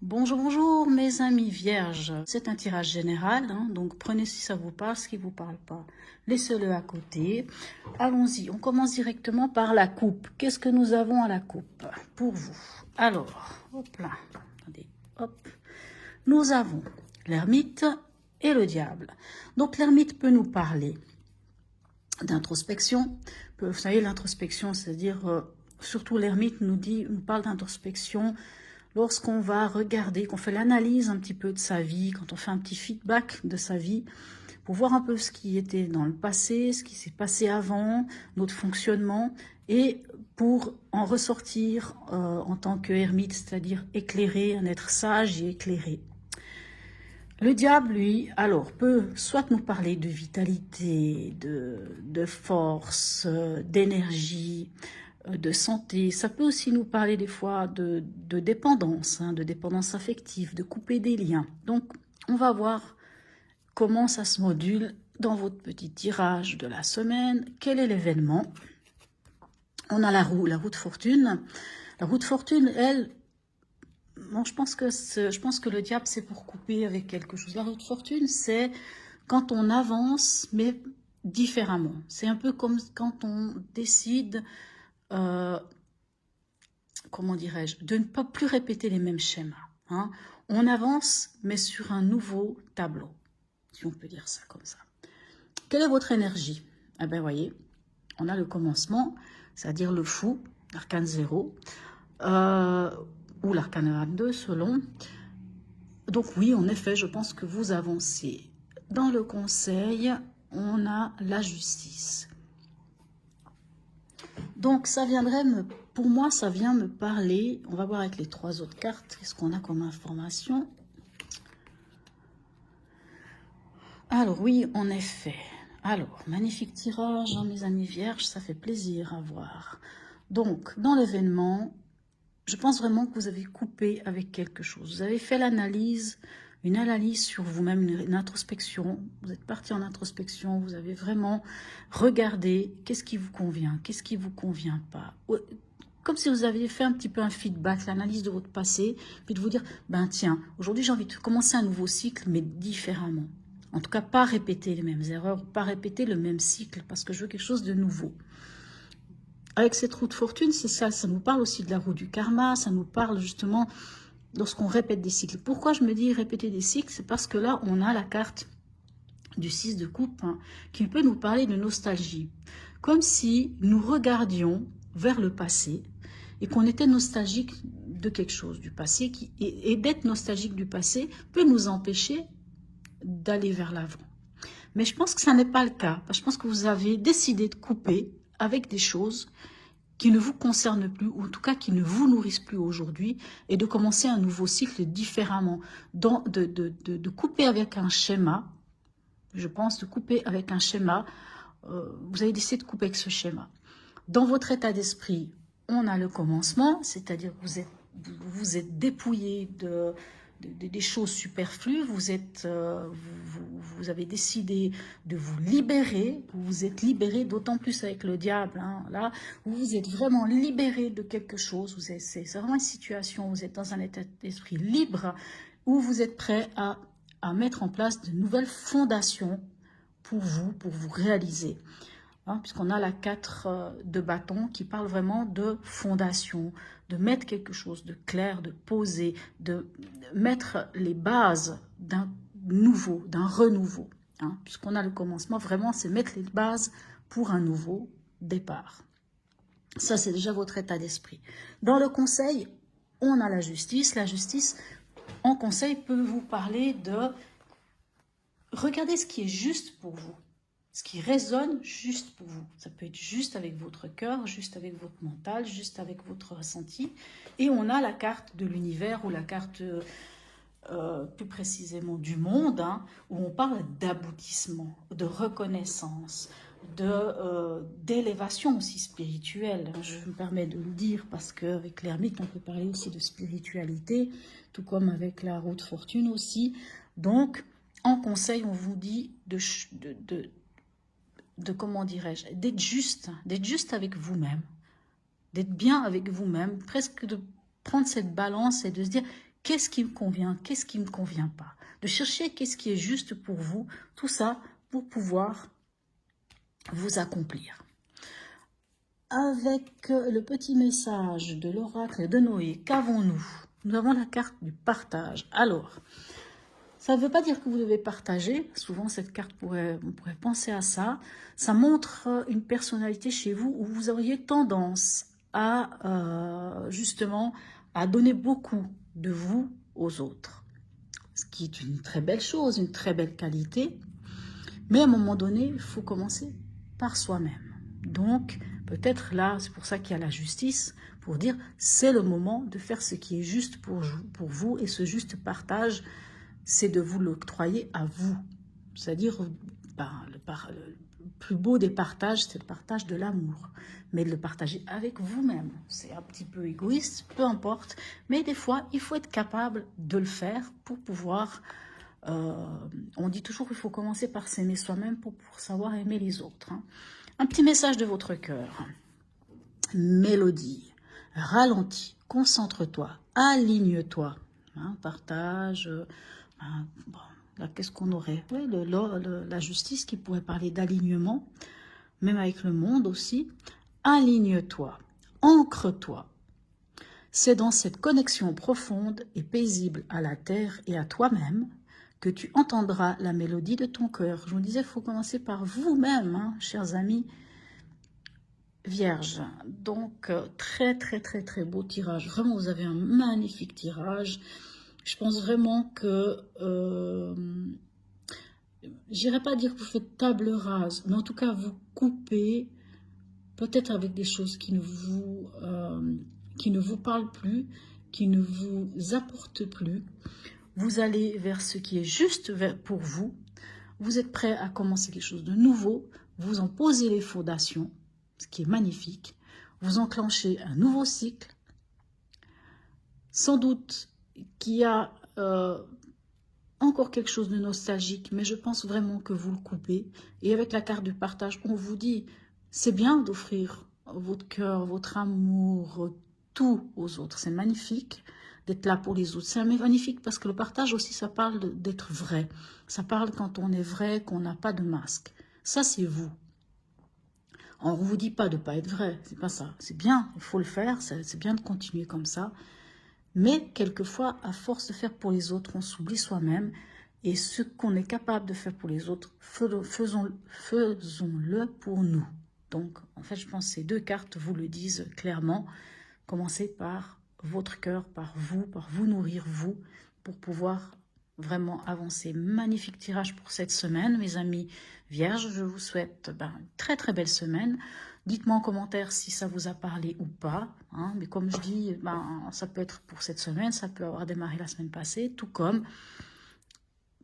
Bonjour, bonjour mes amis vierges. C'est un tirage général, donc prenez si ça vous parle, ce qui ne vous parle pas, laissez-le à côté. Allons-y, on commence directement par la coupe. Qu'est-ce que nous avons à la coupe pour vous? Alors, hop là, attendez, hop. Nous avons l'ermite et le diable. Donc l'ermite peut nous parler d'introspection. Vous savez, l'introspection, c'est-à-dire, surtout l'ermite nous parle d'introspection lorsqu'on va regarder, qu'on fait l'analyse un petit peu de sa vie, quand on fait un petit feedback de sa vie, pour voir un peu ce qui était dans le passé, ce qui s'est passé avant, notre fonctionnement, et pour en ressortir en tant qu'ermite, c'est-à-dire éclairé, un être sage et éclairé. Le diable, lui, alors, peut soit nous parler de vitalité, de force, d'énergie, de santé. Ça peut aussi nous parler des fois de dépendance, de dépendance affective, de couper des liens. Donc, on va voir comment ça se module dans votre petit tirage de la semaine. Quel est l'événement? On a la roue de fortune. La roue de fortune, elle, bon, je pense que le diable, c'est pour couper avec quelque chose. La roue de fortune, c'est quand on avance, mais différemment. C'est un peu comme quand on décide, comment dirais-je, de ne pas plus répéter les mêmes schémas. On avance, mais sur un nouveau tableau, si on peut dire ça comme ça. Quelle est votre énergie? Eh bien, voyez, on a le commencement, c'est-à-dire le fou, l'arcane 0, ou l'arcane 22 selon. Donc oui, en effet, je pense que vous avancez. Dans le conseil, on a la justice. Donc ça viendrait pour moi, ça vient me parler. On va voir avec les trois autres cartes, qu'est-ce qu'on a comme information. Alors oui, en effet. Alors, magnifique tirage, mes amis vierges, ça fait plaisir à voir. Donc, dans l'événement, je pense vraiment que vous avez coupé avec quelque chose. Vous avez fait l'analyse, une analyse sur vous-même, une introspection. Vous êtes parti en introspection, vous avez vraiment regardé qu'est-ce qui vous convient, qu'est-ce qui ne vous convient pas. Comme si vous aviez fait un petit peu un feedback, l'analyse de votre passé, puis de vous dire, ben tiens, aujourd'hui j'ai envie de commencer un nouveau cycle, mais différemment. En tout cas, pas répéter les mêmes erreurs, pas répéter le même cycle, parce que je veux quelque chose de nouveau. Avec cette roue de fortune, c'est ça, ça nous parle aussi de la roue du karma, ça nous parle justement lorsqu'on répète des cycles. Pourquoi je me dis répéter des cycles? C'est parce que là, on a la carte du 6 de coupe qui peut nous parler de nostalgie. Comme si nous regardions vers le passé et qu'on était nostalgique de quelque chose du passé. Et d'être nostalgique du passé peut nous empêcher d'aller vers l'avant. Mais je pense que ça n'est pas le cas. Je pense que vous avez décidé de couper avec des choses qui ne vous concernent plus, ou en tout cas qui ne vous nourrissent plus aujourd'hui, et de commencer un nouveau cycle différemment. De couper avec un schéma, je pense, de couper avec un schéma, vous avez décidé de couper avec ce schéma. Dans votre état d'esprit, on a le commencement, c'est-à-dire que vous êtes dépouillé des choses superflues, vous avez décidé de vous libérer, vous vous êtes libéré, d'autant plus avec le diable, là, vous vous êtes vraiment libéré de quelque chose, c'est vraiment une situation où vous êtes dans un état d'esprit libre, où vous êtes prêt à mettre en place de nouvelles fondations pour vous réaliser. Puisqu'on a la 4 de bâton qui parle vraiment de fondation, de mettre quelque chose de clair, de poser, de mettre les bases d'un nouveau, d'un renouveau. Puisqu'on a le commencement, vraiment, c'est mettre les bases pour un nouveau départ. Ça, c'est déjà votre état d'esprit. Dans le conseil, on a la justice. La justice, en conseil, peut vous parler de regarder ce qui est juste pour vous. Ce qui résonne juste pour vous. Ça peut être juste avec votre cœur, juste avec votre mental, juste avec votre ressenti. Et on a la carte de l'univers ou la carte plus précisément du monde, où on parle d'aboutissement, de reconnaissance, d'élévation aussi spirituelle. Je me permets de le dire parce qu'avec l'ermite, on peut parler aussi de spiritualité, tout comme avec la roue de fortune aussi. Donc, en conseil, on vous dit comment dirais-je, d'être juste avec vous-même, d'être bien avec vous-même, presque de prendre cette balance et de se dire qu'est-ce qui me convient, qu'est-ce qui ne me convient pas. De chercher qu'est-ce qui est juste pour vous, tout ça pour pouvoir vous accomplir. Avec le petit message de l'oracle de Noé, qu'avons-nous? Nous avons la carte du partage. Alors, ça ne veut pas dire que vous devez partager. Souvent, cette carte on pourrait penser à ça. Ça montre une personnalité chez vous où vous auriez tendance à, justement, à donner beaucoup de vous aux autres. Ce qui est une très belle chose, une très belle qualité. Mais à un moment donné, il faut commencer par soi-même. Donc, peut-être là, c'est pour ça qu'il y a la justice, pour dire c'est le moment de faire ce qui est juste pour vous. Et ce juste partage, c'est de vous l'octroyer à vous. C'est-à-dire, le plus beau des partages, c'est le partage de l'amour. Mais de le partager avec vous-même. C'est un petit peu égoïste, peu importe. Mais des fois, il faut être capable de le faire pour pouvoir... on dit toujours qu'il faut commencer par s'aimer soi-même pour savoir aimer les autres. Hein. Un petit message de votre cœur. Mélodie. Ralentis, concentre-toi, aligne-toi. Hein, partage... bon, là, qu'est-ce qu'on aurait? Oui, la justice qui pourrait parler d'alignement, même avec le monde aussi. Aligne-toi, ancre-toi. C'est dans cette connexion profonde et paisible à la terre et à toi-même que tu entendras la mélodie de ton cœur. Je vous disais, il faut commencer par vous-même, hein, chers amis vierges. Donc, très, très, très, très beau tirage. Vraiment, vous avez un magnifique tirage. Je pense vraiment que, j'irai pas dire que vous faites table rase, mais en tout cas, vous coupez peut-être avec des choses qui ne vous parlent plus, qui ne vous apportent plus. Vous allez vers ce qui est juste pour vous. Vous êtes prêt à commencer quelque chose de nouveau. Vous en posez les fondations, ce qui est magnifique. Vous enclenchez un nouveau cycle. Sans doute qu'il y a encore quelque chose de nostalgique, mais je pense vraiment que vous le coupez. Et avec la carte du partage, on vous dit, c'est bien d'offrir votre cœur, votre amour, tout aux autres. C'est magnifique d'être là pour les autres. C'est magnifique parce que le partage aussi, ça parle d'être vrai. Ça parle quand on est vrai, qu'on n'a pas de masque. Ça, c'est vous. On ne vous dit pas de ne pas être vrai, c'est pas ça. C'est bien, il faut le faire, c'est bien de continuer comme ça. Mais quelquefois, à force de faire pour les autres, on s'oublie soi-même. Et ce qu'on est capable de faire pour les autres, faisons-le pour nous. Donc, en fait, je pense que ces deux cartes vous le disent clairement. Commencez par votre cœur, par vous nourrir, vous, pour pouvoir vraiment avancer. Magnifique tirage pour cette semaine, mes amis vierges. Je vous souhaite une très très belle semaine. Dites-moi en commentaire si ça vous a parlé ou pas. Hein, mais comme je dis, ça peut être pour cette semaine, ça peut avoir démarré la semaine passée, tout comme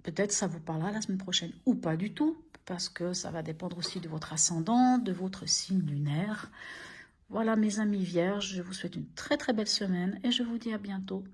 peut-être ça vous parlera la semaine prochaine ou pas du tout, parce que ça va dépendre aussi de votre ascendant, de votre signe lunaire. Voilà mes amis vierges, je vous souhaite une très très belle semaine et je vous dis à bientôt.